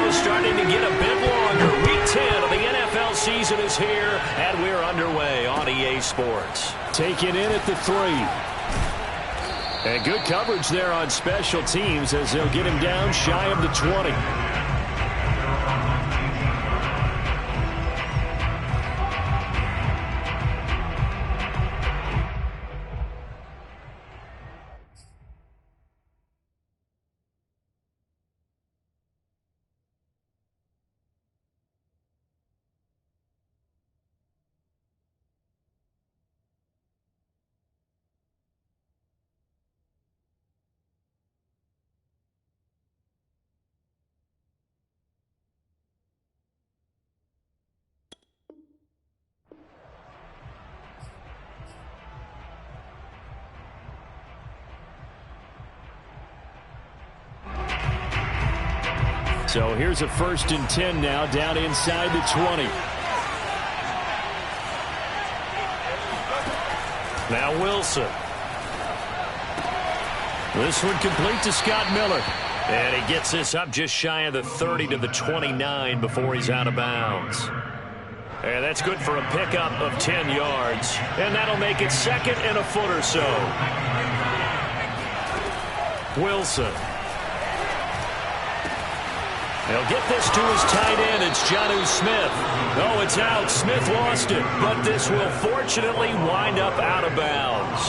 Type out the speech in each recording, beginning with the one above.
is starting to get a bit longer. Week 10 of the NFL season is here, and we're underway on EA Sports. Taken in at the 3. And good coverage there on special teams as they'll get him down shy of the 20. So here's a 1st and 10 now, down inside the 20. Now Wilson. This one complete to Scott Miller. And he gets this up just shy of the 30 to the 29 before he's out of bounds. And that's good for a pickup of 10 yards. And that'll make it 2nd and a foot or so. Wilson. He'll get this to his tight end. It's Jonnu Smith. Oh, it's out. Smith lost it. But this will fortunately wind up out of bounds.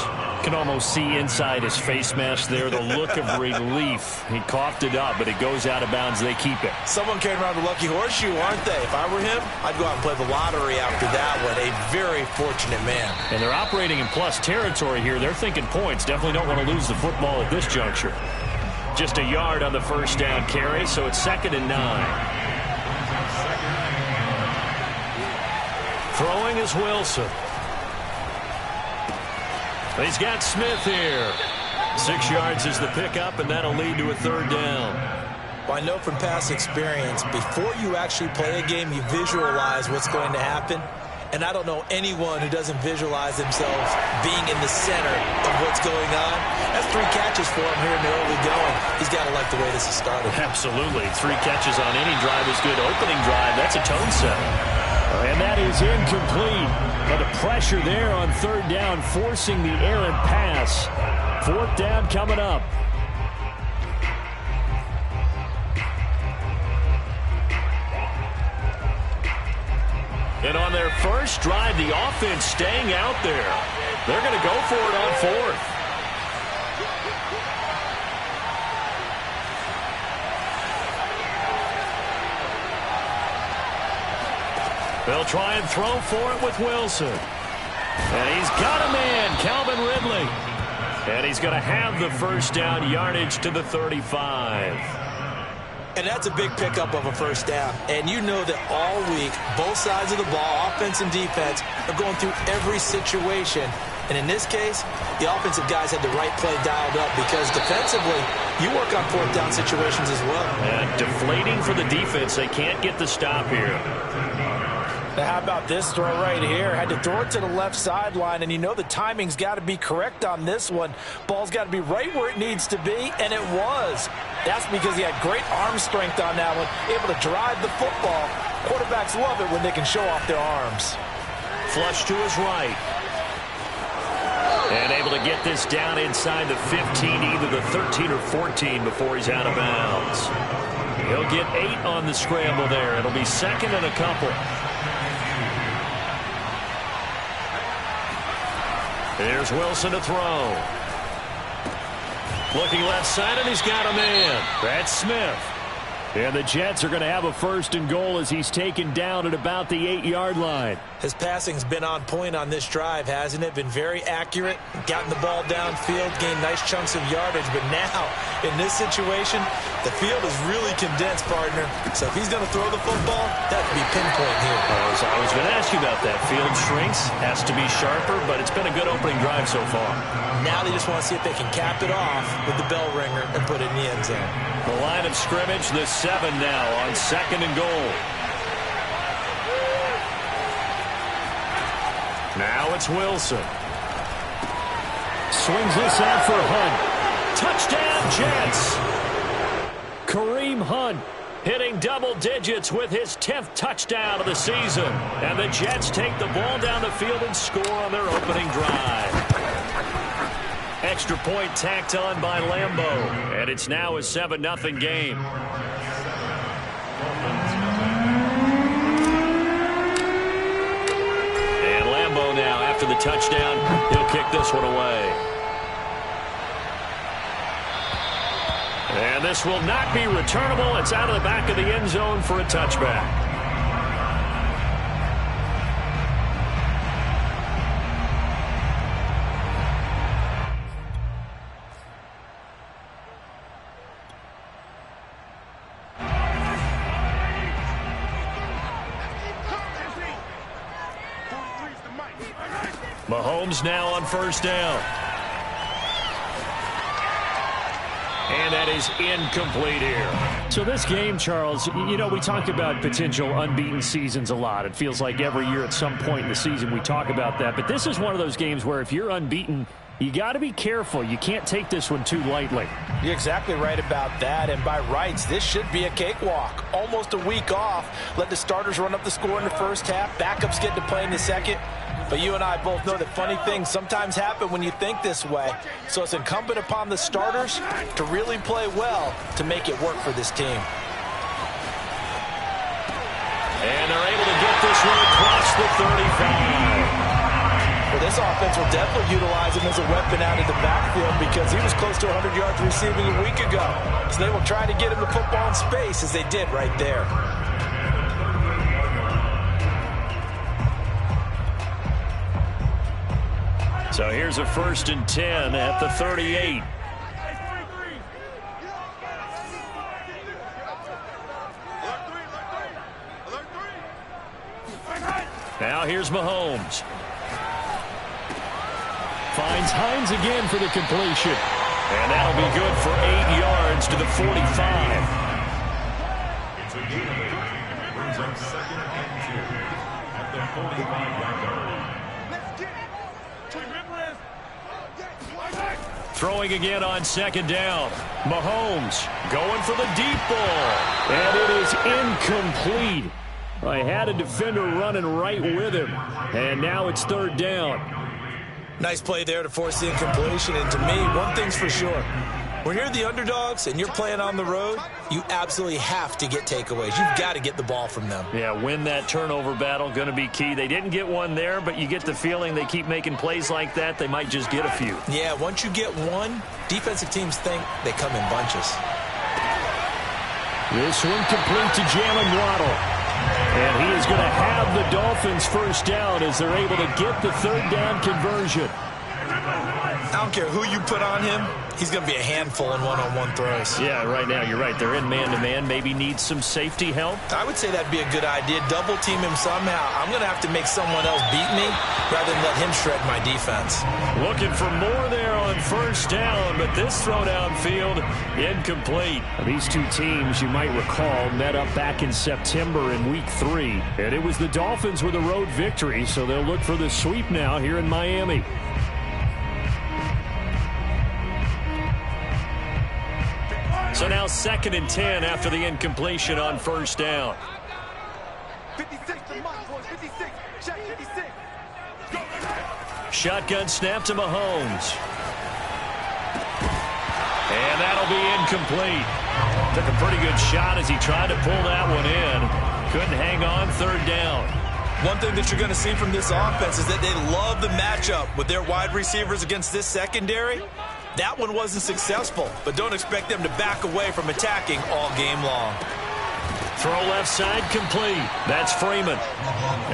Can almost see inside his face mask there the look of relief. He coughed it up, but it goes out of bounds. They keep it. Someone came around the lucky horseshoe, aren't they? If I were him, I'd go out and play the lottery after that one. A very fortunate man. And they're operating in plus territory here. They're thinking points. Definitely don't want to lose the football at this juncture. Just a yard on the 1st down carry, so it's 2nd and 9. Throwing is Wilson. He's got Smith here. 6 yards is the pickup, and that'll lead to a 3rd down. Well, I know from past experience, before you actually play a game, you visualize what's going to happen. And I don't know anyone who doesn't visualize themselves being in the center of what's going on. That's 3 catches for him here in the early going. He's got to like the way this has started. Absolutely. 3 catches on any drive is good. Opening drive, that's a tone setter. And that is incomplete. But the pressure there on 3rd down, forcing the errant pass. 4th down coming up. And on their first drive, the offense staying out there. They're going to go for it on 4th. They'll try and throw for it with Wilson. And he's got a man, Calvin Ridley. And he's going to have the 1st down, yardage to the 35. And that's a big pickup of a 1st down. And you know that all week, both sides of the ball, offense and defense, are going through every situation. And in this case, the offensive guys had the right play dialed up because defensively, you work on 4th down situations as well. And deflating for the defense. They can't get the stop here. Now, how about this throw right here? Had to throw it to the left sideline, and you know the timing's got to be correct on this one. Ball's got to be right where it needs to be, and it was. That's because he had great arm strength on that one, able to drive the football. Quarterbacks love it when they can show off their arms. Flush to his right. And able to get this down inside the 15, either the 13 or 14 before he's out of bounds. He'll get 8 on the scramble there. It'll be 2nd and a couple. Here's Wilson to throw. Looking left side, and he's got a man. That's Smith. And the Jets are going to have a 1st and goal as he's taken down at about the 8-yard line. His passing's been on point on this drive, hasn't it? Been very accurate, gotten the ball downfield, gained nice chunks of yardage. But now, in this situation, the field is really condensed, partner. So if he's going to throw the football, that could be pinpoint here. I was going to ask you about that. Field shrinks, has to be sharper, but it's been a good opening drive so far. Now they just want to see if they can cap it off with the bell ringer and put it in the end zone. The line of scrimmage, the 7 now on 2nd and goal. Now it's Wilson. Swings this out for Hunt. Touchdown, Jets. Kareem Hunt hitting double digits with his 10th touchdown of the season. And the Jets take the ball down the field and score on their opening drive. Extra point tacked on by Lambeau. And it's now a 7-0 game. And Lambeau now, after the touchdown, he'll kick this one away. And this will not be returnable. It's out of the back of the end zone for a touchback. Mahomes now on first down. And that is incomplete here. So this game, Charles, you know, we talk about potential unbeaten seasons a lot. It feels like every year at some point in the season we talk about that. But this is one of those games where if you're unbeaten, you got to be careful. You can't take this one too lightly. You're exactly right about that. And by rights, this should be a cakewalk. Almost a week off. Let the starters run up the score in the first half. Backups get to play in the second. But you and I both know that funny things sometimes happen when you think this way. So it's incumbent upon the starters to really play well to make it work for this team. And they're able to get this one across the 35. Well, this offense will definitely utilize him as a weapon out of the backfield because he was close to 100 yards receiving a week ago. So they will try to get him the football in space as they did right there. So here's a 1st and 10 at the 38. Now here's Mahomes. Finds Hines again for the completion. And that'll be good for 8 yards to the 45. Brings up 2nd and 2 at the 45-yard line. Throwing again on 2nd down. Mahomes going for the deep ball. And it is incomplete. I had a defender running right with him. And now it's 3rd down. Nice play there to force the incompletion. And to me, one thing's for sure. When you're the underdogs and you're playing on the road, you absolutely have to get takeaways. You've got to get the ball from them. Yeah, win that turnover battle, going to be key. They didn't get one there, but you get the feeling they keep making plays like that, they might just get a few. Yeah, once you get one, defensive teams think they come in bunches. This one complete to Jalen Waddle. And he is going to have the Dolphins first down as they're able to get the 3rd down conversion. I don't care who you put on him. He's going to be a handful in one-on-one throws. Yeah, right now you're right. They're in man-to-man. Maybe needs some safety help. I would say that'd be a good idea. Double team him somehow. I'm going to have to make someone else beat me rather than let him shred my defense. Looking for more there on 1st down, but this throw downfield incomplete. These two teams, you might recall, met up back in September in Week 3. And it was the Dolphins with a road victory, so they'll look for the sweep now here in Miami. So now 2nd and 10 after the incompletion on 1st down. 56 to Mike, boys. 56. Check 56. Shotgun snap to Mahomes. And that'll be incomplete. Took a pretty good shot as he tried to pull that one in. Couldn't hang on 3rd down. One thing that you're going to see from this offense is that they love the matchup with their wide receivers against this secondary. That one wasn't successful, but don't expect them to back away from attacking all game long. Throw left side complete. That's Freeman.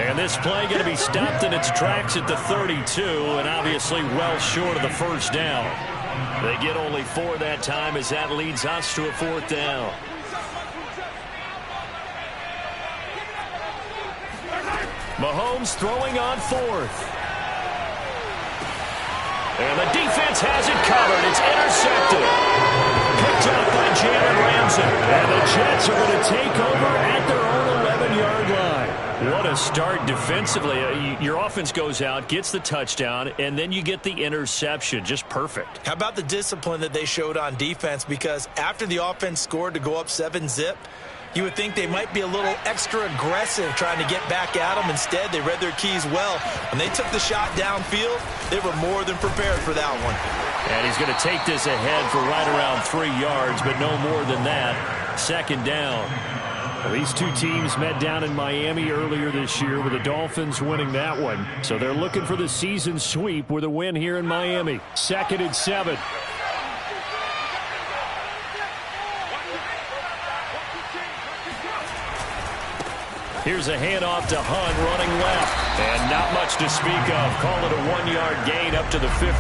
And this play going to be stopped in its tracks at the 32, and obviously well short of the 1st down. They get only 4 that time as that leads us to a 4th down. Mahomes throwing on 4th. And the defense has it covered. It's intercepted. Picked up by Jalen Ramsey. And the Jets are going to take over at their own 11-yard line. What a start defensively. Your offense goes out, gets the touchdown, and then you get the interception. Just perfect. How about the discipline that they showed on defense? Because after the offense scored to go up 7-zip, You would think they might be a little extra aggressive trying to get back at them. Instead, they read their keys well. When they took the shot downfield, they were more than prepared for that one. And he's going to take this ahead for right around 3 yards, but no more than that. Second down. Well, these two teams met down in Miami earlier this year with the Dolphins winning that one. So they're looking for the season sweep with a win here in Miami. 2nd and 7. Here's a handoff to Hunt running left. And not much to speak of. Call it a 1-yard gain up to the 15.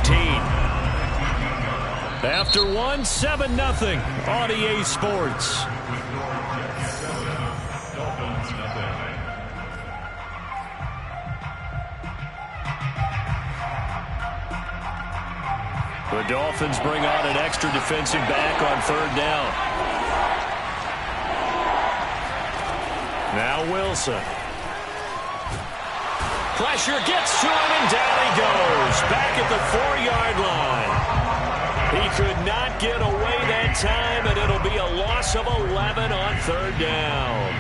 After 1, 7-0 on EA Sports. The Dolphins bring on an extra defensive back on 3rd down. Now Wilson. Pressure gets to him, and down he goes. Back at the 4-yard line. He could not get away that time, and it'll be a loss of 11 on 3rd down.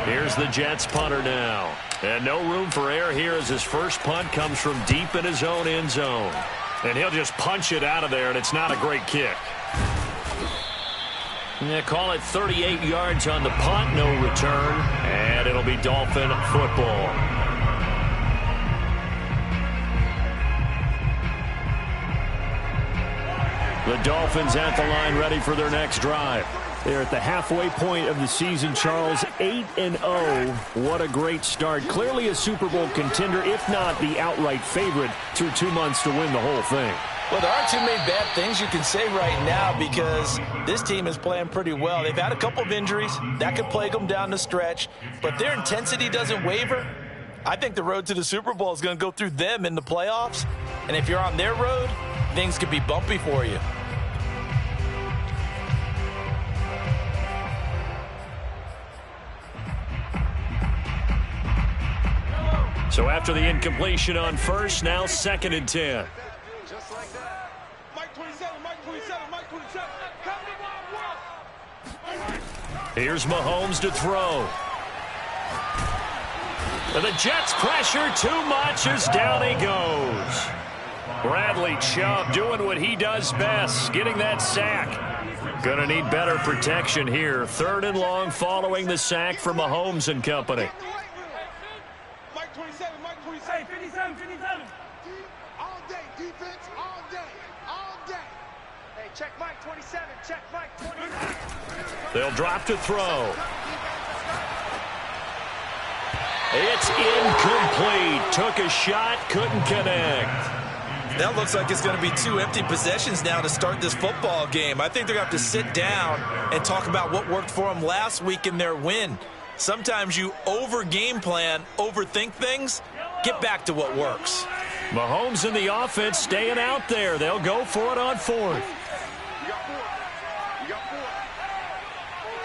Here's the Jets punter now. And no room for error here as his first punt comes from deep in his own end zone. And he'll just punch it out of there, and it's not a great kick. Yeah, call it 38 yards on the punt, no return, and it'll be Dolphin football. The Dolphins at the line ready for their next drive. They're at the halfway point of the season, Charles, 8-0. What a great start. Clearly a Super Bowl contender, if not the outright favorite, through 2 months to win the whole thing. Well, there aren't too many bad things you can say right now because this team is playing pretty well. They've had a couple of injuries. That could plague them down the stretch. But their intensity doesn't waver. I think the road to the Super Bowl is going to go through them in the playoffs. And if you're on their road, things could be bumpy for you. So after the incompletion on first, now 2nd and 10. Just like that. Mike 27, Mike 27, Mike 27. Here's Mahomes to throw. And the Jets pressure too much as down he goes. Bradley Chubb doing what he does best, getting that sack. Gonna need better protection here. 3rd and long following the sack from Mahomes and company. Mike 27, Mike 27. 57, 57. All day, defense, all day, all day. Hey, check Mike 27, check Mike 27. They'll drop to throw. It's incomplete. Took a shot, couldn't connect. That looks like it's going to be 2 empty possessions now to start this football game. I think they're going to have to sit down and talk about what worked for them last week in their win. Sometimes you over-game plan, overthink things. Get back to what works. Mahomes and the offense staying out there. They'll go for it on 4th. You got 4. You got 4.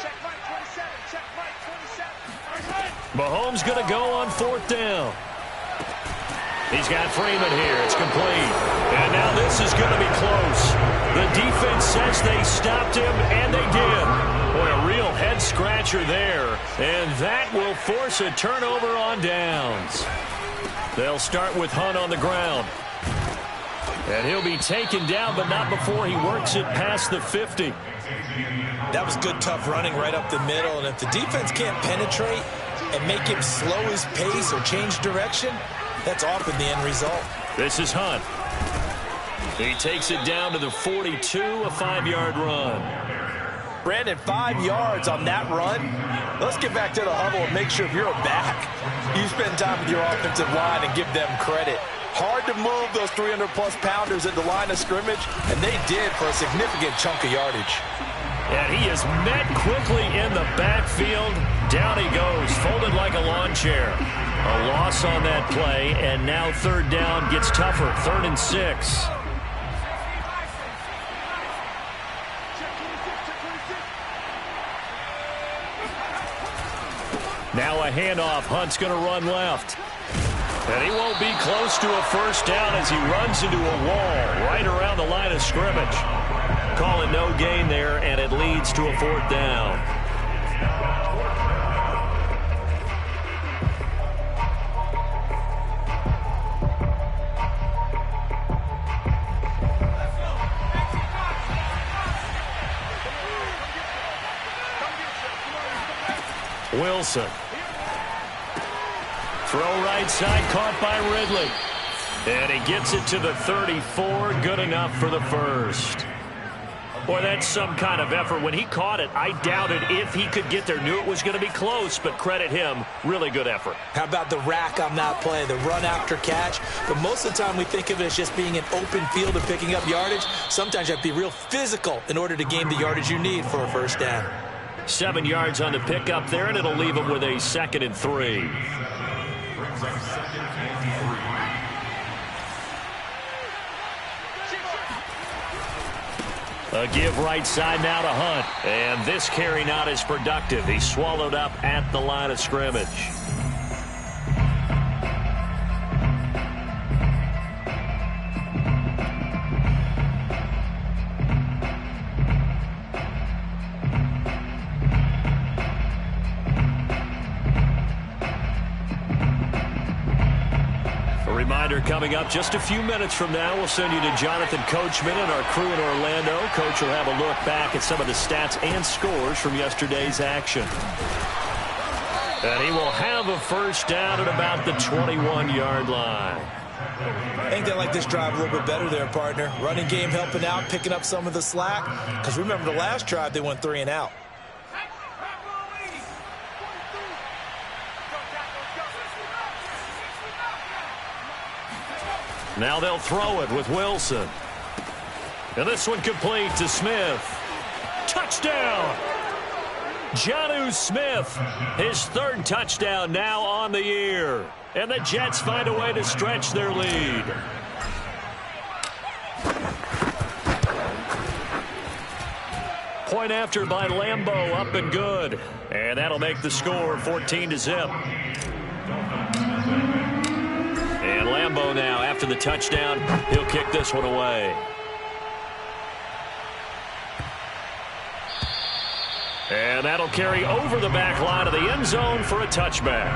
Check Mike 27, check Mike 27. Mahomes going to go on 4th down. He's got Freeman here. It's complete. And now this is going to be close. The defense says they stopped him, and they did. Boy, a real head-scratcher there. And that will force a turnover on downs. They'll start with Hunt on the ground. And he'll be taken down, but not before he works it past the 50. That was good, tough running right up the middle. And if the defense can't penetrate and make him slow his pace or change direction, that's often the end result. This is Hunt. He takes it down to the 42, a 5-yard run. Brandon, 5 yards on that run. Let's get back to the huddle and make sure if you're a back, you spend time with your offensive line and give them credit. Hard to move those 300-plus pounders at the line of scrimmage, and they did for a significant chunk of yardage. And he is met quickly in the backfield. Down he goes, folded like a lawn chair. A loss on that play, and now 3rd down gets tougher. 3rd and 6. Now a handoff. Hunt's going to run left. And he won't be close to a first down as he runs into a wall right around the line of scrimmage. Call it no gain there, and it leads to a 4th down. Wilson. Throw right side, caught by Ridley. And he gets it to the 34. Good enough for the first. Boy, that's some kind of effort. When he caught it, I doubted if he could get there. Knew it was going to be close, but credit him. Really good effort. How about the rack on that play, the run after catch? But most of the time we think of it as just being an open field and picking up yardage. Sometimes you have to be real physical in order to gain the yardage you need for a first down. 7 yards on the pickup there, and it'll leave him with a 2nd and 3. Brings up 2nd and 3. A give right side now to Hunt. And this carry not as productive. He's swallowed up at the line of scrimmage. Reminder coming up just a few minutes from now. We'll send you to Jonathan Coachman and our crew in Orlando. Coach will have a look back at some of the stats and scores from yesterday's action. And he will have a first down at about the 21-yard line. I think they like this drive a little bit better there, partner. Running game helping out, picking up some of the slack. Because remember the last drive, they went 3 and out. Now they'll throw it with Wilson. And this one complete to Smith. Touchdown! Jonnu Smith, his 3rd touchdown now on the year. And the Jets find a way to stretch their lead. Point after by Lambeau, up and good. And that'll make the score 14-0. And Lambeau now, after the touchdown, he'll kick this one away. And that'll carry over the back line of the end zone for a touchback.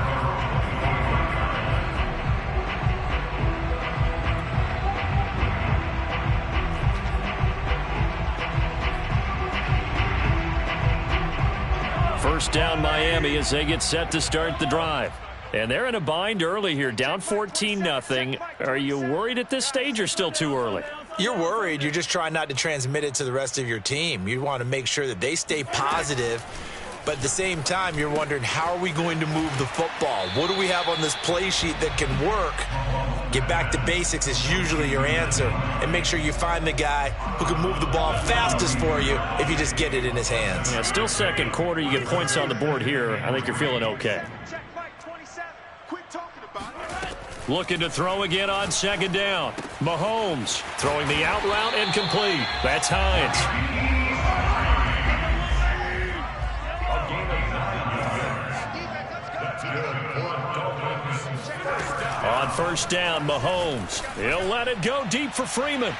First down Miami as they get set to start the drive. And they're in a bind early here, down 14-0. Are you worried at this stage or still too early? You're worried. You're just trying not to transmit it to the rest of your team. You want to make sure that they stay positive. But at the same time, you're wondering, how are we going to move the football? What do we have on this play sheet that can work? Get back to basics is usually your answer. And make sure you find the guy who can move the ball fastest for you if you just get it in his hands. Yeah, still second quarter. You get points on the board here. I think you're feeling okay. Looking to throw again on 2nd down. Mahomes throwing the out route incomplete. That's Hines. On first down, Mahomes. He'll let it go deep for Freeman.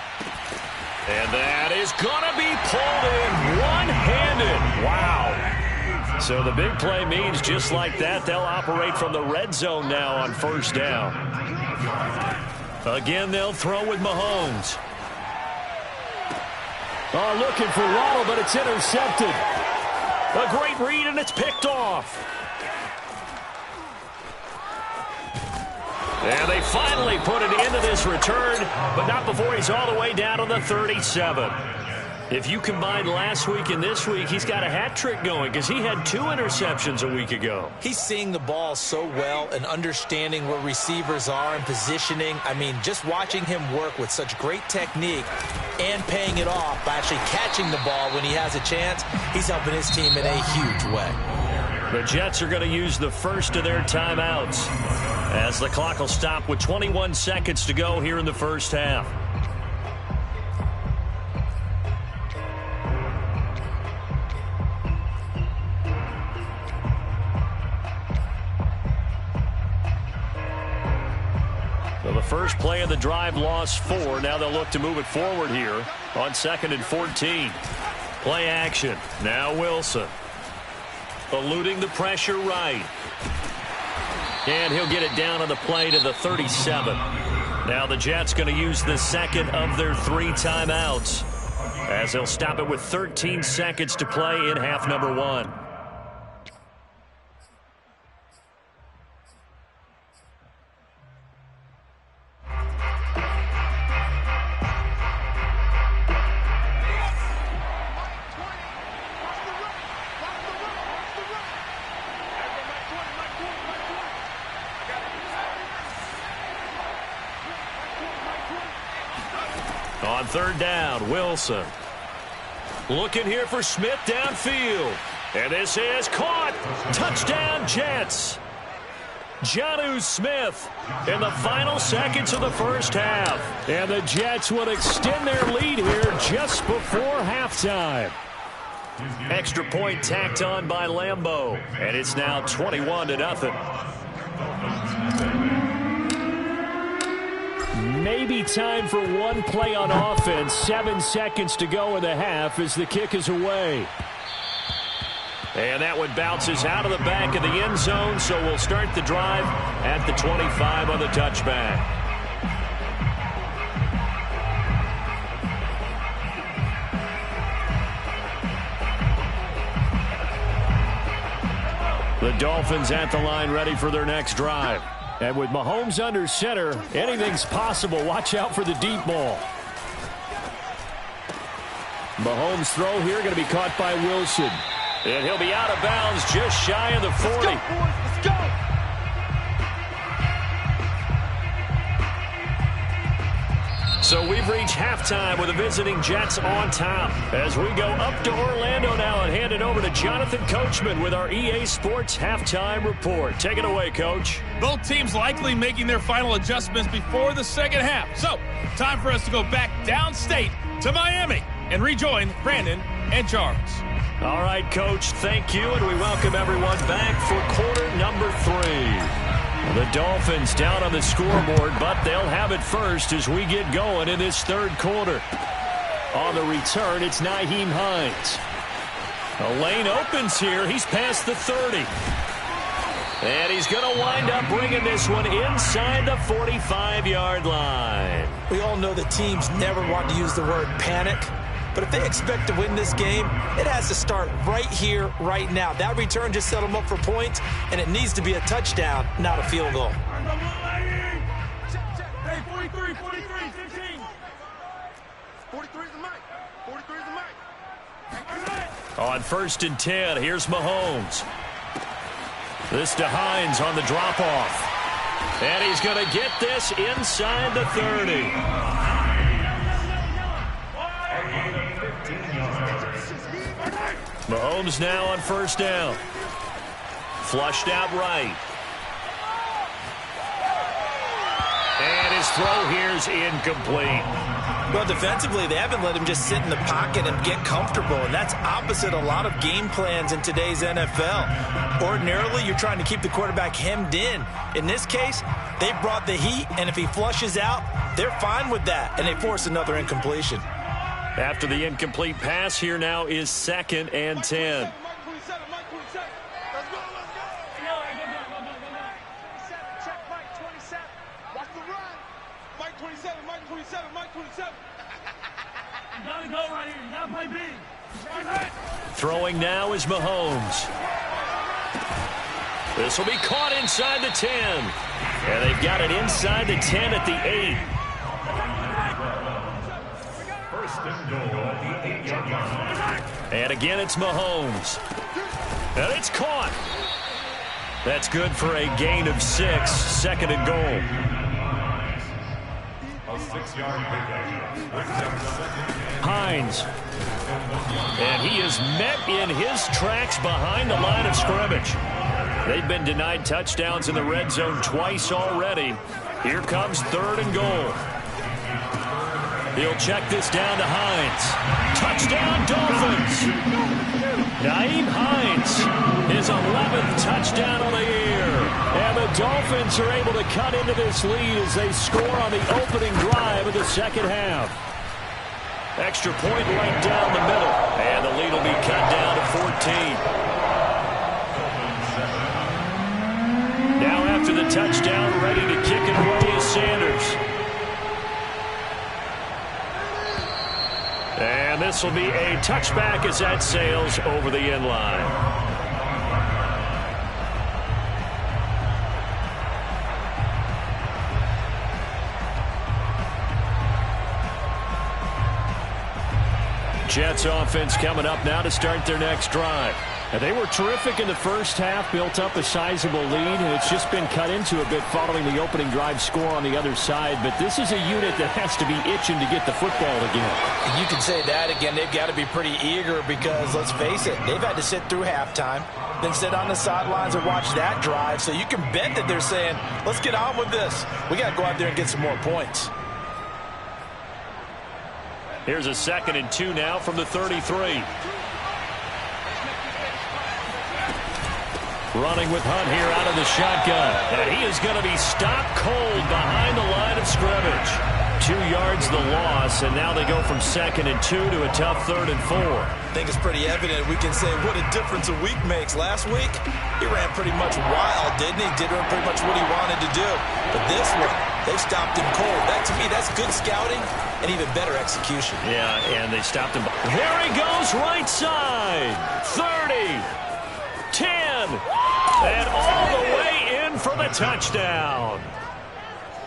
And that is going to be pulled in one-handed. Wow. So the big play means just like that, they'll operate from the red zone now on first down. Again, they'll throw with Mahomes. Oh, looking for Waddle, but it's intercepted. A great read, and it's picked off. And they finally put it into this return, but not before he's all the way down on the 37. If you combine last week and this week, he's got a hat trick going because he had 2 interceptions a week ago. He's seeing the ball so well and understanding where receivers are and positioning. I mean, just watching him work with such great technique and paying it off by actually catching the ball when he has a chance, he's helping his team in a huge way. The Jets are going to use the first of their timeouts as the clock will stop with 21 seconds to go here in the first half. So the first play of the drive lost 4. Now they'll look to move it forward here on 2nd and 14. Play action. Now Wilson. eluding the pressure right. And he'll get it down on the play to the 37. Now the Jets going to use the second of their 3 timeouts, as they'll stop it with 13 seconds to play in half number 1. On third down, Wilson. Looking here for Smith downfield. And this is caught. Touchdown, Jets. Jonnu Smith in the final seconds of the first half. And the Jets will extend their lead here just before halftime. Extra point tacked on by Lambeau. And it's now 21-0. Maybe time for one play on offense. 7 seconds to go in the half as the kick is away. And that one bounces out of the back of the end zone, so we'll start the drive at the 25 on the touchback. The Dolphins at the line ready for their next drive. And with Mahomes under center, anything's possible. Watch out for the deep ball. Mahomes' throw here going to be caught by Wilson. And he'll be out of bounds just shy of the 40. Let's go, boys. Let's go. So we've reached halftime with the visiting Jets on top. As we go up to Orlando now and hand it over to Jonathan Coachman with our EA Sports Halftime Report. Take it away, Coach. Both teams likely making their final adjustments before the second half. So, time for us to go back downstate to Miami and rejoin Brandon and Charles. All right, Coach, thank you, and we welcome everyone back for quarter number 3. The Dolphins down on the scoreboard, but they'll have it first as we get going in this third quarter. On the return, it's Nyheim Hines. A lane opens here. He's past the 30. And he's going to wind up bringing this one inside the 45-yard line. We all know that teams never want to use the word panic. But if they expect to win this game, it has to start right here, right now. That return just set them up for points, and it needs to be a touchdown, not a field goal. Hey, 43, 15. 43 is the mic. 43 is the mic. On 1st and 10, here's Mahomes. This to Hines on the drop-off. And he's going to get this inside the 30. Mahomes now on 1st down. Flushed out right. And his throw here's incomplete. Well, defensively, they haven't let him just sit in the pocket and get comfortable, and that's opposite a lot of game plans in today's NFL. Ordinarily, you're trying to keep the quarterback hemmed in. In this case, they brought the heat, and if he flushes out, they're fine with that, and they force another incompletion. After the incomplete pass, here now is 2nd and 10. Throwing now is Mahomes. This will be caught inside the 10. And they've got it inside the 10 at the 8. And again, it's Mahomes. And it's caught. That's good for a gain of 6. 2nd and goal. A 6-yard pickup. Hines. And he is met in his tracks behind the line of scrimmage. They've been denied touchdowns in the red zone twice already. Here comes 3rd and goal. He'll check this down to Hines. Touchdown, Dolphins. Nyheim Hines, his 11th touchdown of the year. And the Dolphins are able to cut into this lead as they score on the opening drive of the second half. Extra point right down the middle. And the lead will be cut down to 14. the touchdown, ready to kick it away is Sanders. And this will be a touchback as that sails over the end line. Jets offense coming up now to start their next drive. And they were terrific in the first half, built up a sizable lead, and it's just been cut into a bit following the opening drive score on the other side. But this is a unit that has to be itching to get the football again. And you can say that again. They've got to be pretty eager because, let's face it, they've had to sit through halftime, then sit on the sidelines and watch that drive. So you can bet that they're saying, let's get on with this. We got to go out there and get some more points. Here's a 2nd and 2 now from the 33. Running with Hunt here out of the shotgun. And he is going to be stopped cold behind the line of scrimmage. 2 yards the loss, and now they go from 2nd and 2 to a tough 3rd and 4. I think it's pretty evident. We can say what a difference a week makes. Last week, he ran pretty much wild, didn't he? Did pretty much what he wanted to do. But this one, they stopped him cold. That, to me, that's good scouting and even better execution. Yeah, and they stopped him. There he goes, right side. 30, 10, and all the way in for the touchdown.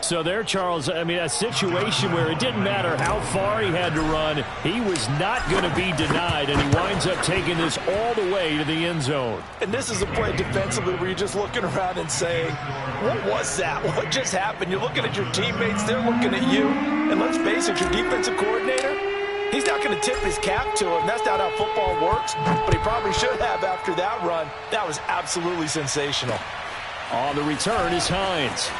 So there, Charles, I mean, a situation where it didn't matter how far he had to run, he was not going to be denied, and he winds up taking this all the way to the end zone. And this is a play defensively where you're just looking around and saying, what was that? What just happened? You're looking at your teammates, they're looking at you. And let's face it, your defensive coordinator, he's not going to tip his cap to him. That's not how football works, but he probably should have after that run. That was absolutely sensational. On the return is Hines.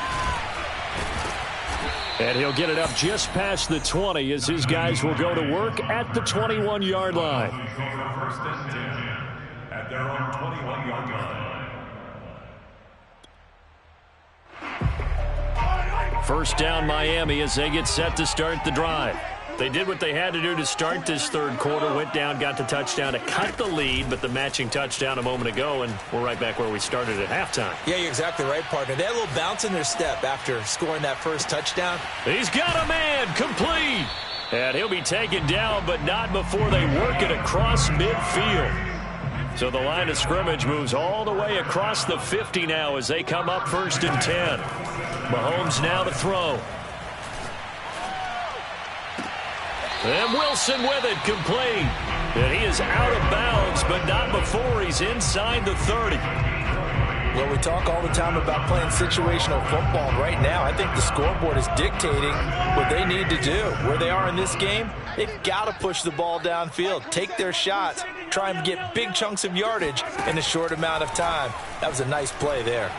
And he'll get it up just past the 20 as his guys will go to work at the 21-yard line. First and 10 at their own 21-yard line. First down Miami as they get set to start the drive. They did what they had to do to start this third quarter, went down, got the touchdown to cut the lead, but the matching touchdown a moment ago, and we're right back where we started at halftime. Yeah, you're exactly right, partner. They had a little bounce in their step after scoring that first touchdown. He's got a man, complete. And he'll be taken down, but not before they work it across midfield. So the line of scrimmage moves all the way across the 50 now as they come up 1st and 10. Mahomes now to throw. And Wilson with it, complete. And he is out of bounds, but not before he's inside the 30. Well, we talk all the time about playing situational football. Right now, I think the scoreboard is dictating what they need to do. Where they are in this game, they've got to push the ball downfield, take their shots, try and get big chunks of yardage in a short amount of time. That was a nice play there.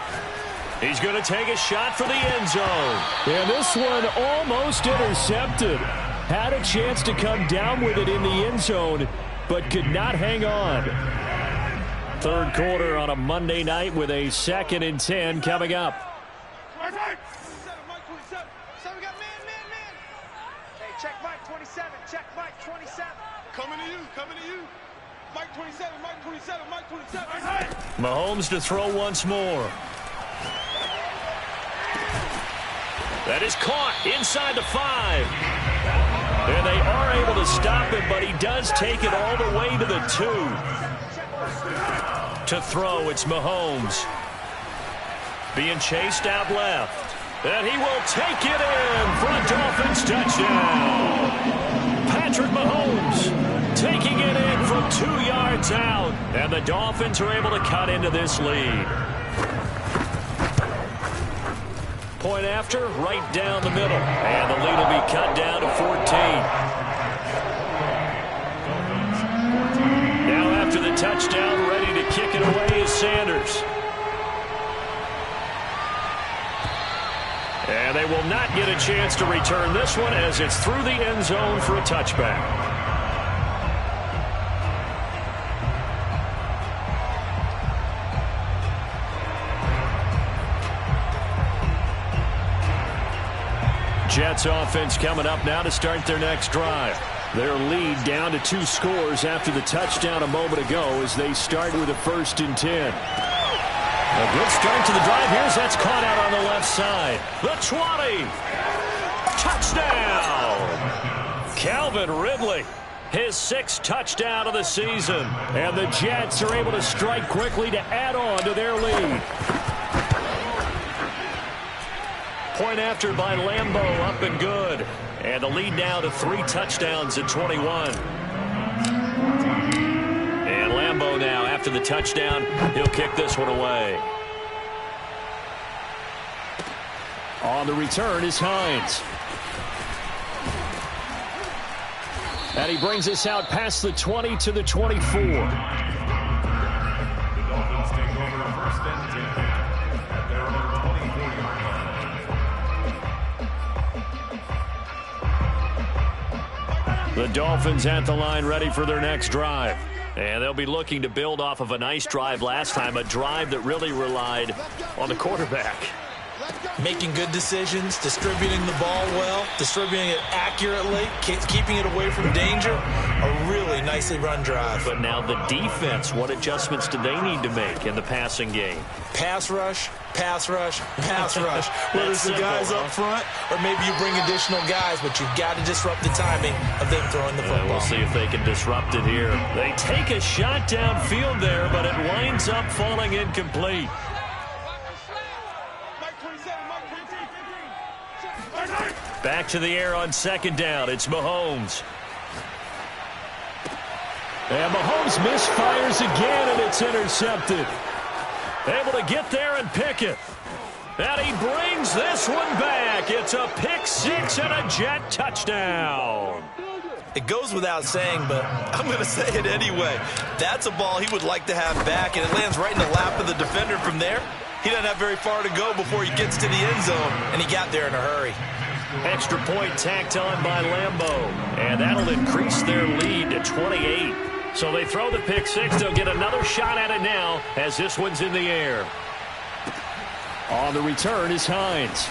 He's going to take a shot for the end zone. And this one almost intercepted. Had a chance to come down with it in the end zone, but could not hang on. Third quarter on a Monday night with a 2nd and 10 coming up. Mike 27. We got man. Hey, check Mike 27. Check Mike 27. Coming to you. Mike 27. Mahomes to throw once more. That is caught inside the 5. And they are able to stop him, but he does take it all the way to the 2. To throw, it's Mahomes. Being chased out left. And he will take it in for a Dolphins touchdown. Patrick Mahomes taking it in from 2 yards out. And the Dolphins are able to cut into this lead. Point after, right down the middle. And the lead will be cut down to 14. Now after the touchdown, ready to kick it away is Sanders. And they will not get a chance to return this one as it's through the end zone for a touchback. Jets offense coming up now to start their next drive. Their lead down to 2 scores after the touchdown a moment ago as they start with a 1st and 10. A good start to the drive. That's caught out on the left side. The 20. Touchdown. Calvin Ridley. His 6th touchdown of the season. And the Jets are able to strike quickly to add on to their lead. Point after by Lambeau, up and good. And the lead now to 3 touchdowns at 21. And Lambeau now, after the touchdown, he'll kick this one away. On the return is Hines. And he brings us out past the 20 to the 24. The Dolphins take over 1st and 10 at their own 24-yard line. The Dolphins at the line, ready for their next drive. And they'll be looking to build off of a nice drive last time, a drive that really relied on the quarterback. Making good decisions, distributing the ball well, distributing it accurately, keeping it away from danger. A really nicely run drive. But now the defense, what adjustments do they need to make in the passing game? Pass rush, pass rush, pass rush. Whether it's the guys up front or maybe you bring additional guys, but you've got to disrupt the timing of them throwing the football. We'll see if they can disrupt it here. They take a shot downfield there, but it winds up falling incomplete. Back to the air on 2nd down. It's Mahomes. And Mahomes misfires again, and it's intercepted. Able to get there and pick it. And he brings this one back. It's a pick 6 and a Jet touchdown. It goes without saying, but I'm going to say it anyway. That's a ball he would like to have back, and it lands right in the lap of the defender from there. He doesn't have very far to go before he gets to the end zone, and he got there in a hurry. Extra point tacked on by Lambeau, and that'll increase their lead to 28. So they throw the pick 6. They'll get another shot at it now as this one's in the air. On the return is Hines.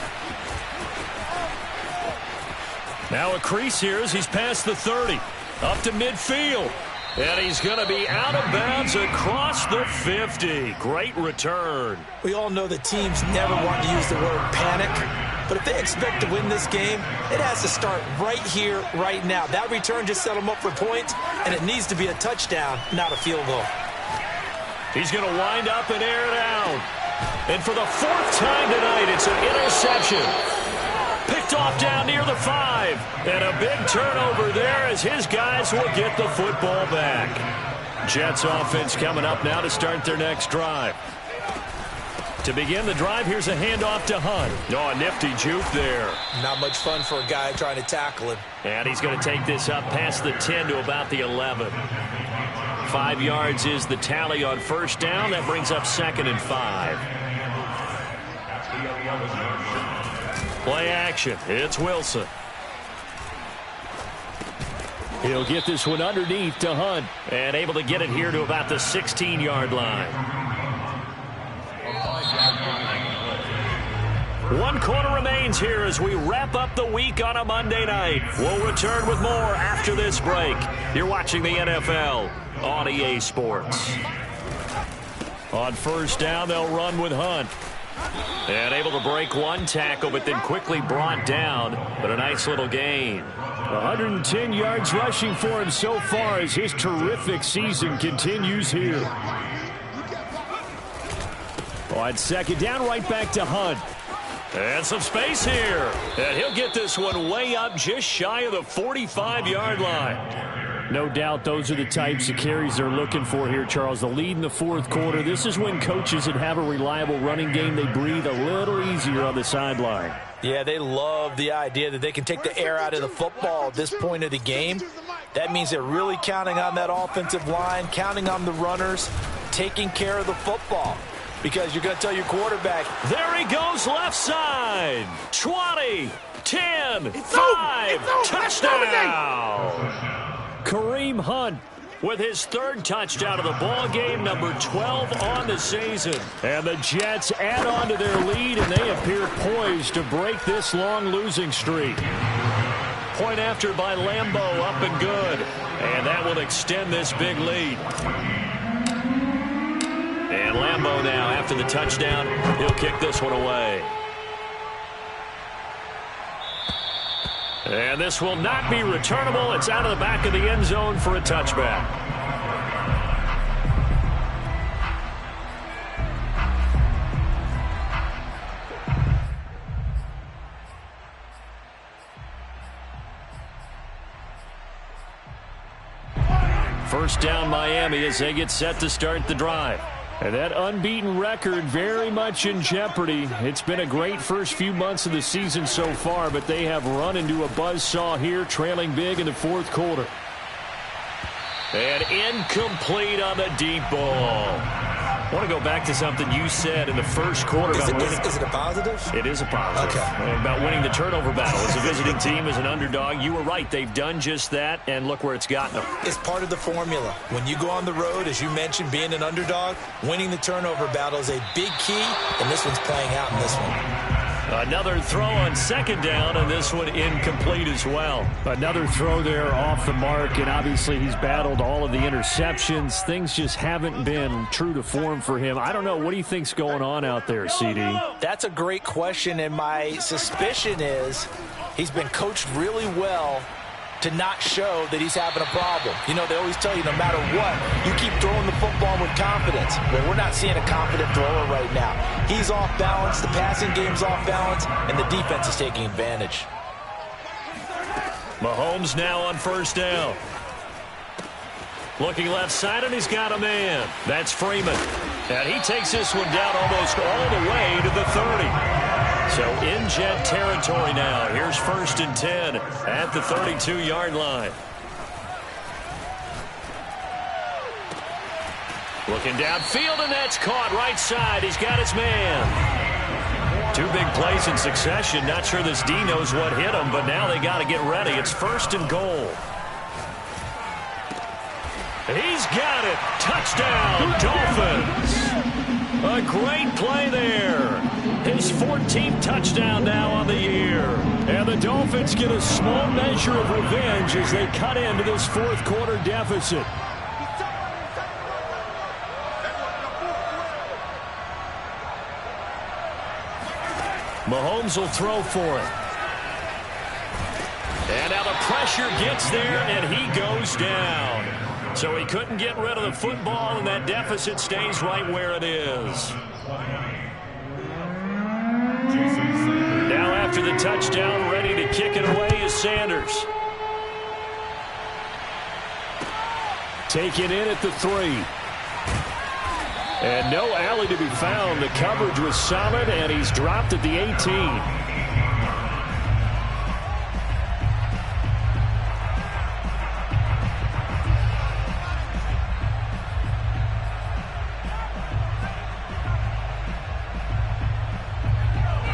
Now a crease here as he's past the 30. Up to midfield. And he's going to be out of bounds across the 50. Great return. We all know that teams never want to use the word panic. But if they expect to win this game, it has to start right here, right now. That return just set them up for points, and it needs to be a touchdown, not a field goal. He's going to wind up and air it out. And for the 4th time tonight, it's an interception. Picked off down near the 5. And a big turnover there as his guys will get the football back. Jets offense coming up now to start their next drive. To begin the drive, here's a handoff to Hunt. Oh, a nifty juke there. Not much fun for a guy trying to tackle him. And he's going to take this up past the 10 to about the 11. 5 yards is the tally on 1st down. That brings up 2nd and 5. Play action. It's Wilson. He'll get this one underneath to Hunt. And able to get it here to about the 16-yard line. 1 quarter remains here as we wrap up the week on a Monday night. We'll return with more after this break. You're watching the NFL on EA Sports. On 1st down, they'll run with Hunt. And able to break one tackle, but then quickly brought down. But a nice little gain. 110 yards rushing for him so far as his terrific season continues here. On 2nd down, right back to Hunt. And some space here. And he'll get this one way up just shy of the 45-yard line. No doubt those are the types of carries they're looking for here, Charles. The lead in the 4th quarter. This is when coaches that have a reliable running game, they breathe a little easier on the sideline. Yeah, they love the idea that they can take the air out of the football at this point of the game. That means they're really counting on that offensive line, counting on the runners, taking care of the football. Because you're going to tell your quarterback, there he goes left side. 20, 10, 5, touchdown. Kareem Hunt with his 3rd touchdown of the ball game, number 12 on the season. And the Jets add on to their lead, and they appear poised to break this long losing streak. Point after by Lambeau, up and good. And that will extend this big lead. And Lambeau now, after the touchdown, he'll kick this one away. And this will not be returnable. It's out of the back of the end zone for a touchback. First down Miami as they get set to start the drive. And that unbeaten record very much in jeopardy. It's been a great first few months of the season so far, but they have run into a buzzsaw here, trailing big in the fourth quarter. And incomplete on the deep ball. I want to go back to something you said in the first quarter about winning. Is it a positive? It is a positive. Okay. About winning the turnover battle. As a visiting team, as an underdog, you were right. They've done just that, and look where it's gotten them. It's part of the formula. When you go on the road, as you mentioned, being an underdog, winning the turnover battle is a big key, and this one's playing out in this one. Another throw on second down, and this one incomplete as well. Another throw there off the mark, and obviously he's battled all of the interceptions. Things just haven't been true to form for him. I don't know. What do you think's going on out there, CD? That's a great question, and my suspicion is he's been coached really well to not show that he's having a problem. You know, they always tell you no matter what, you keep throwing the football with confidence. Well, we're not seeing a confident thrower right now. He's off balance, the passing game's off balance, and the defense is taking advantage. Mahomes now on first down. Looking left side, and he's got a man. That's Freeman. And he takes this one down almost all the way to the 30. So in Jet territory now. Here's 1st and 10 at the 32-yard line. Looking downfield, and that's caught right side. He's got his man. Two big plays in succession. Not sure this D knows what hit him, but now they got to get ready. It's 1st and goal. He's got it. Touchdown, Dolphins. A great play there. His 14th touchdown now on the year. And the Dolphins get a small measure of revenge as they cut into this fourth quarter deficit. Mahomes will throw for it. And now the pressure gets there, and he goes down. So he couldn't get rid of the football, and that deficit stays right where it is. Now after the touchdown, ready to kick it away is Sanders. Taken in at the 3. And no alley to be found. The coverage was solid, and he's dropped at the 18.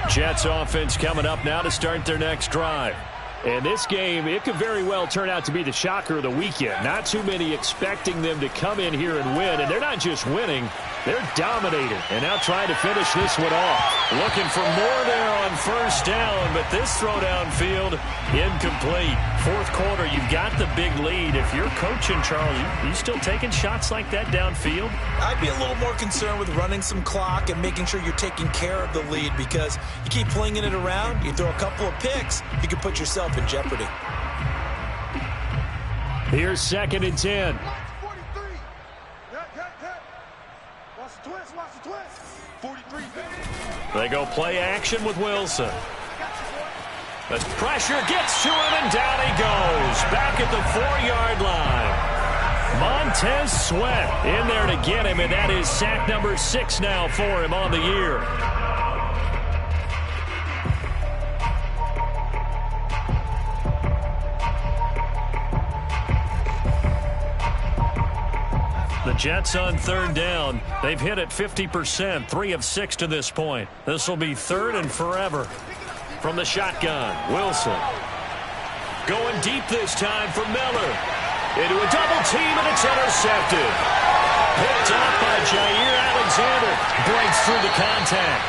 Jets offense coming up now to start their next drive. And this game, it could very well turn out to be the shocker of the weekend. Not too many expecting them to come in here and win. And they're not just winning, they're dominating. And now trying to finish this one off. Looking for more there on first down, but this throw downfield, incomplete. Fourth quarter, you've got the big lead. If you're coaching, Charles, you still taking shots like that downfield? I'd be a little more concerned with running some clock and making sure you're taking care of the lead, because you keep flinging it around, you throw a couple of picks, you can put yourself in jeopardy. Here's 2nd and 10. They go play action with Wilson. The pressure gets to him, and down he goes. Back at the 4-yard line. Montez Sweat in there to get him, and that is sack number 6 now for him on the year. The Jets on third down. They've hit it 50%, 3 of 6 to this point. This will be 3rd and forever. From the shotgun, Wilson. Going deep this time for Miller. Into a double team, and it's intercepted. Picked up by Jair Alexander. Breaks through the contact.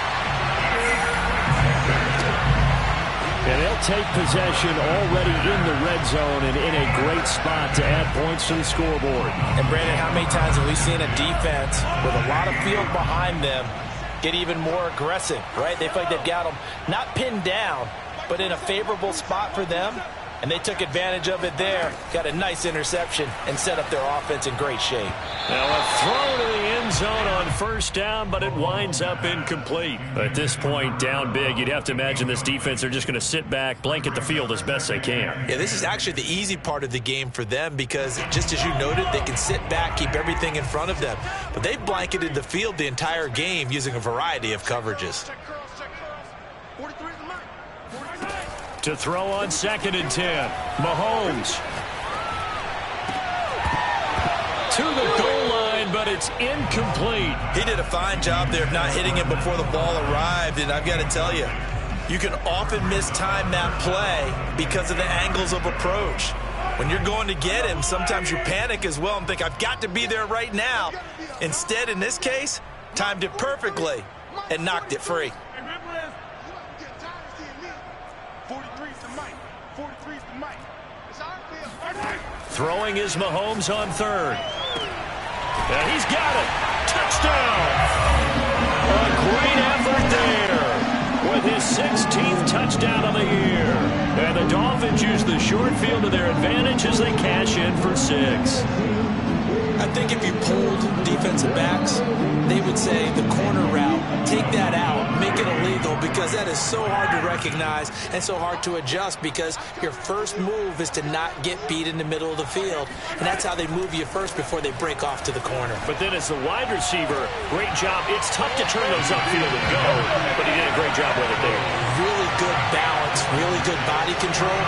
And they'll they'll take possession already in the red zone and in a great spot to add points to the scoreboard. And Brandon, how many times have we seen a defense with a lot of field behind them get even more aggressive, right? They feel like they've got them not pinned down, but in a favorable spot for them, and they took advantage of it there, got a nice interception, and set up their offense in great shape. Now a throw to the end zone on first down, but it winds up incomplete. At this point, down big, you'd have to imagine this defense are just going to sit back, blanket the field as best they can. Yeah, this is actually the easy part of the game for them because, just as you noted, they can sit back, keep everything in front of them. But they've blanketed the field the entire game using a variety of coverages. To throw on 2nd and 10. Mahomes. To the goal line, but it's incomplete. He did a fine job there of not hitting it before the ball arrived, and I've got to tell you, you can often mistime that play because of the angles of approach. When you're going to get him, sometimes you panic as well and think, I've got to be there right now. Instead, in this case, timed it perfectly and knocked it free. Throwing is Mahomes on 3rd. And he's got it. Touchdown. A great effort there with his 16th touchdown of the year. And the Dolphins use the short field to their advantage as they cash in for 6. I think if you polled defensive backs, they would say the corner route, take that out, make it illegal, because that is so hard to recognize and so hard to adjust because your first move is to not get beat in the middle of the field. And that's how they move you first before they break off to the corner. But then as the wide receiver, great job. It's tough to turn those upfield and go, but he did a great job with it there. Really good balance, really good body control.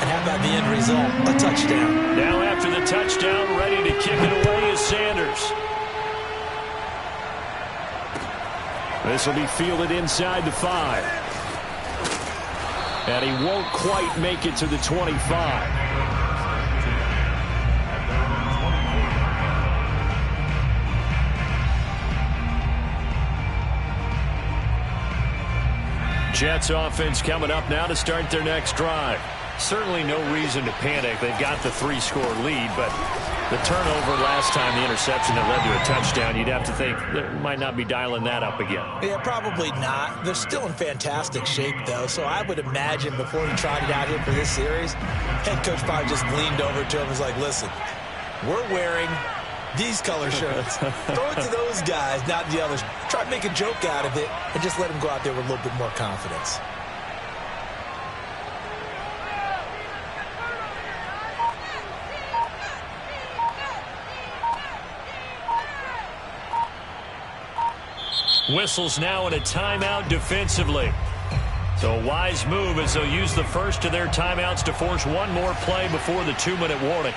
And how about the end result? A touchdown. Now after the touchdown, ready to kick it away is Sanders. This will be fielded inside the 5. And he won't quite make it to the 25. Jets offense coming up now to start their next drive. Certainly no reason to panic. They've got the 3-score lead, but the turnover last time, the interception that led to a touchdown, you'd have to think they might not be dialing that up again. Yeah, probably not. They're still in fantastic shape, though, so I would imagine before he tried it out here for this series, head coach probably just leaned over to him and was like, listen, we're wearing these color shirts. Throw it to those guys, not the others. Try to make a joke out of it and just let them go out there with a little bit more confidence. Whistles now in a timeout defensively. So a wise move as they'll use the first of their timeouts to force one more play before the 2-minute warning.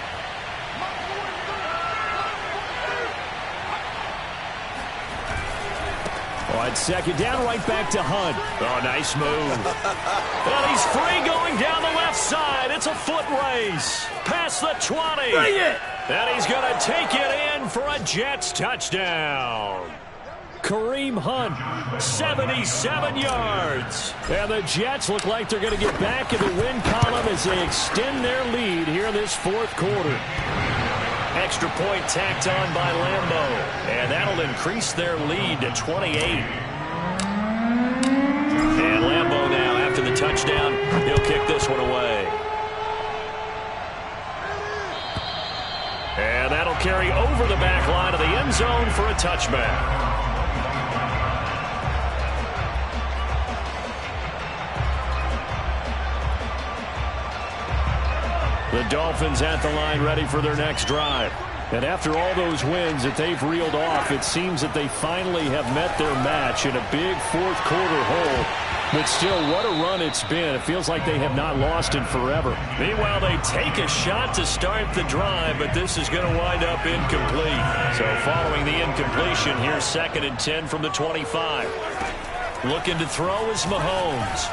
On 2nd down, right back to Hunt. Oh, nice move. And he's free going down the left side. It's a foot race. Past the 20. Bring it! And he's going to take it in for a Jets touchdown. Kareem Hunt, 77 yards. And the Jets look like they're going to get back in the win column as they extend their lead here in this 4th quarter. Extra point tacked on by Lambeau. And that'll increase their lead to 28. And Lambeau now, after the touchdown, he'll kick this one away. And that'll carry over the back line of the end zone for a touchback. The Dolphins at the line ready for their next drive. And after all those wins that they've reeled off, it seems that they finally have met their match in a big 4th quarter hole. But still, what a run it's been. It feels like they have not lost in forever. Meanwhile, they take a shot to start the drive, but this is going to wind up incomplete. So following the incompletion, here's 2nd and 10 from the 25. Looking to throw is Mahomes.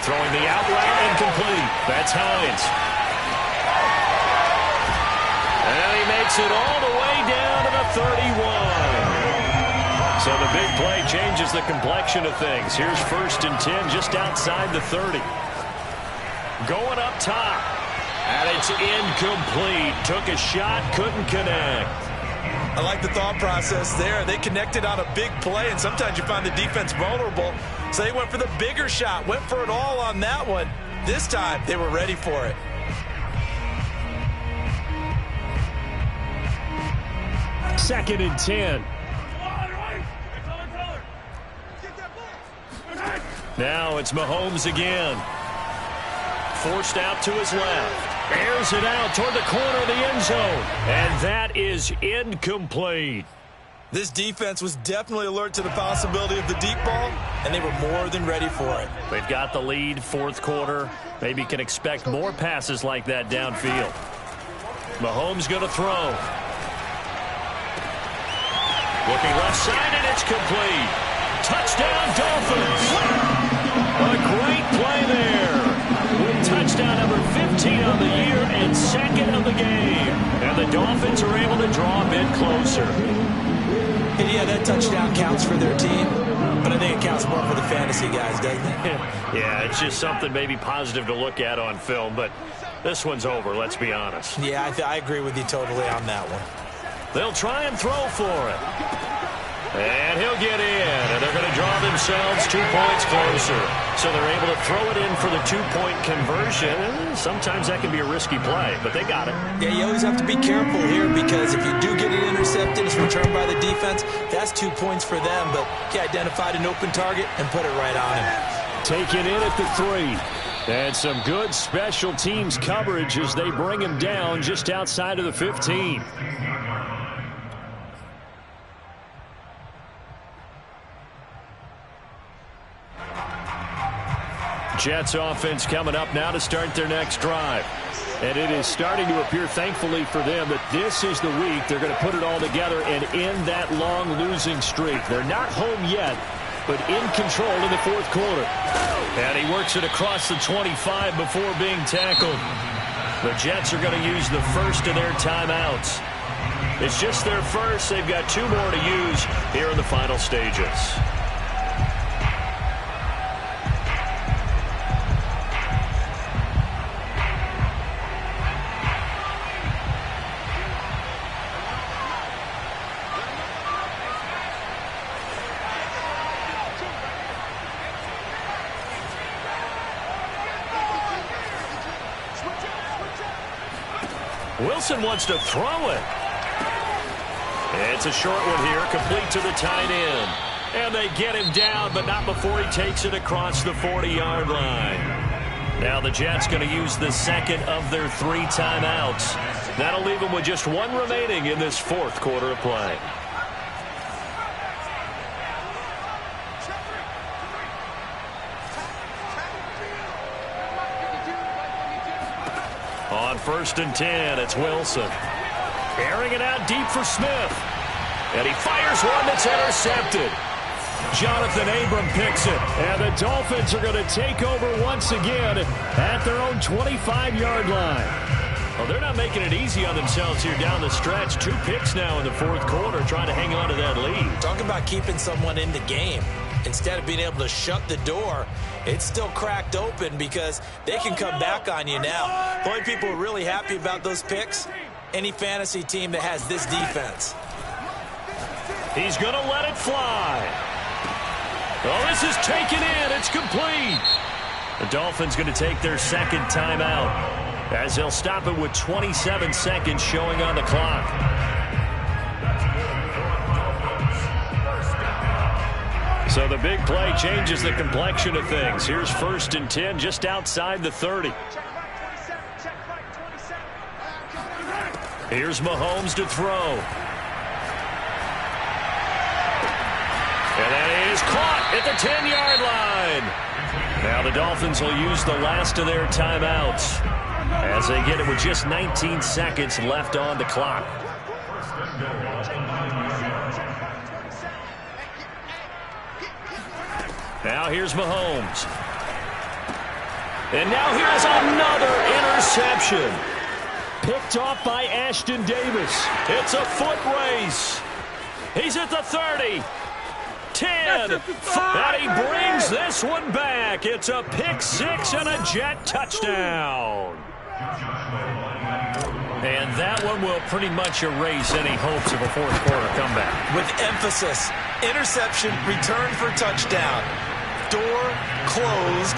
Throwing the out route incomplete. That's Hines. And he makes it all the way down to the 31. So the big play changes the complexion of things. Here's 1st and 10 just outside the 30. Going up top. And it's incomplete. Took a shot, couldn't connect. I like the thought process there. They connected on a big play, and sometimes you find the defense vulnerable. So they went for the bigger shot, went for it all on that one. This time, they were ready for it. Second and 10. Now it's Mahomes again. Forced out to his left. Airs it out toward the corner of the end zone. And that is incomplete. This defense was definitely alert to the possibility of the deep ball, and they were more than ready for it. They've got the lead, fourth quarter. Maybe can expect more passes like that downfield. Mahomes going to throw. Looking left side, and it's complete. Touchdown, Dolphins. A great play there. With touchdown number 15 on the year and second of the game. And the Dolphins are able to draw a bit closer. And yeah, that touchdown counts for their team, but I think it counts more for the fantasy guys, doesn't it? Yeah, it's just something maybe positive to look at on film, but this one's over, let's be honest. Yeah, I agree with you totally on that one. They'll try and throw for it. And he'll get in, and they're going to draw themselves 2 points closer. So they're able to throw it in for the 2-point conversion. Sometimes that can be a risky play, but they got it. Yeah, you always have to be careful here because if you do get it intercepted, it's returned by the defense, that's 2 points for them. But he identified an open target and put it right on him. Taken in at the 3. And some good special teams coverage as they bring him down just outside of the 15. Jets offense coming up now to start their next drive. And it is starting to appear, thankfully for them, that this is the week they're going to put it all together and end that long losing streak. They're not home yet, but in control in the fourth quarter. And he works it across the 25 before being tackled. The Jets are going to use the first of their timeouts. It's just their first. They've got 2 more to use here in the final stages. Wilson wants to throw it. It's a short one here, complete to the tight end. And they get him down, but not before he takes it across the 40-yard line. Now the Jets going to use the second of their 3 timeouts. That'll leave them with just 1 remaining in this fourth quarter of play. On 1st and 10, it's Wilson. Airing it out deep for Smith. And he fires one that's intercepted. Jonathan Abram picks it. And the Dolphins are going to take over once again at their own 25-yard line. Well, they're not making it easy on themselves here down the stretch. 2 picks now in the fourth quarter, trying to hang on to that lead. Talk about keeping someone in the game. Instead of being able to shut the door, it's still cracked open because they can come back on you now. The only people who are really happy about those picks, any fantasy team that has this defense. He's going to let it fly. Oh, this is taken in. It's complete. The Dolphins going to take their second timeout as they'll stop it with 27 seconds showing on the clock. So the big play changes the complexion of things. Here's 1st and 10 just outside the 30. Here's Mahomes to throw. And that is caught at the 10-yard line. Now the Dolphins will use the last of their timeouts as they get it with just 19 seconds left on the clock. Now here's Mahomes. And now here's another interception. Picked off by Ashton Davis. It's a foot race. He's at the 30. 10. And he brings this one back. It's a pick six and a Jet touchdown. And that one will pretty much erase any hopes of a fourth quarter comeback. With emphasis, interception, return for touchdown. Door closed,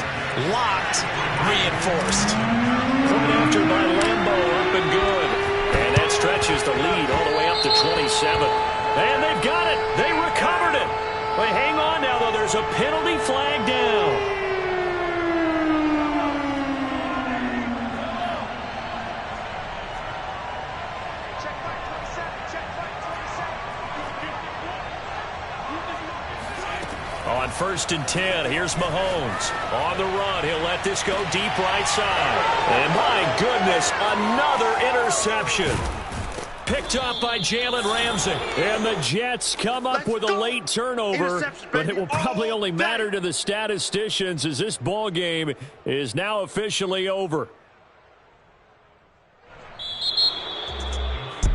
locked, reinforced. Point after by Lambo, up and good. And that stretches the lead all the way up to 27. And they've got it. They recovered it. But hang on now, though. There's a penalty flag down. On 1st and 10, here's Mahomes. On the run, he'll let this go deep right side. And my goodness, another interception. Picked up by Jalen Ramsey. And the Jets come up with a late turnover, but it will probably only matter to the statisticians as this ball game is now officially over.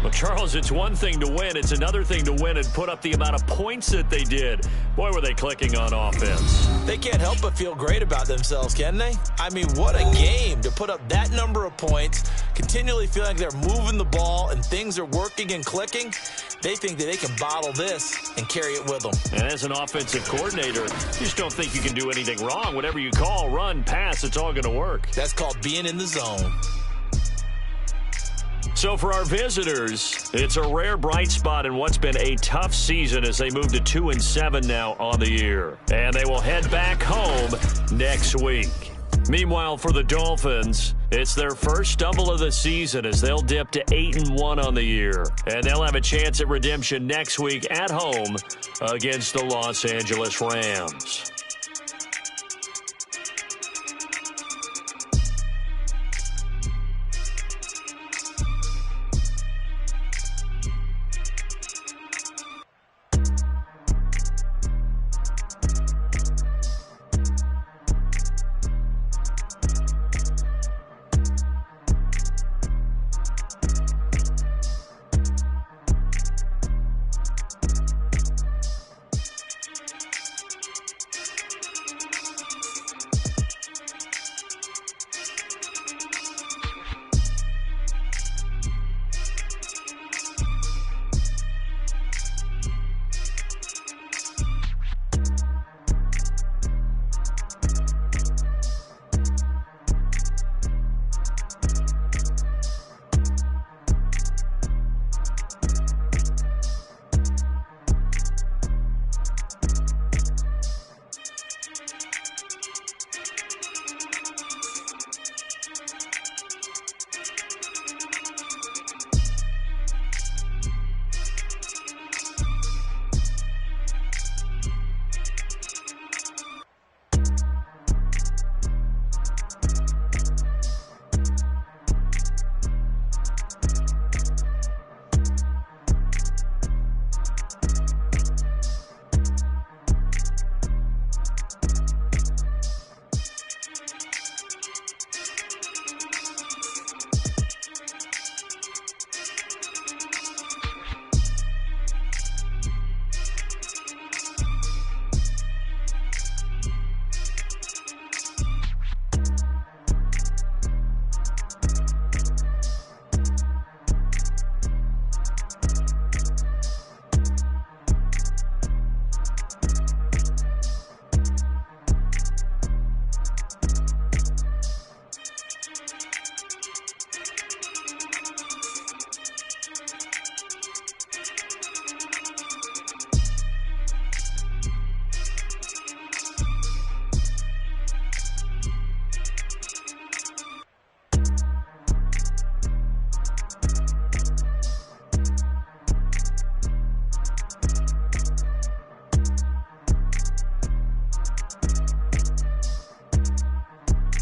Well, Charles, it's one thing to win. It's another thing to win and put up the amount of points that they did. Boy, were they clicking on offense. They can't help but feel great about themselves, can they? I mean, what a game to put up that number of points, continually feeling like they're moving the ball and things are working and clicking. They think that they can bottle this and carry it with them. And as an offensive coordinator, you just don't think you can do anything wrong. Whatever you call, run, pass, it's all going to work. That's called being in the zone. So for our visitors, it's a rare bright spot in what's been a tough season as they move to 2-7 now on the year. And they will head back home next week. Meanwhile, for the Dolphins, it's their first stumble of the season as they'll dip to 8-1 on the year. And they'll have a chance at redemption next week at home against the Los Angeles Rams.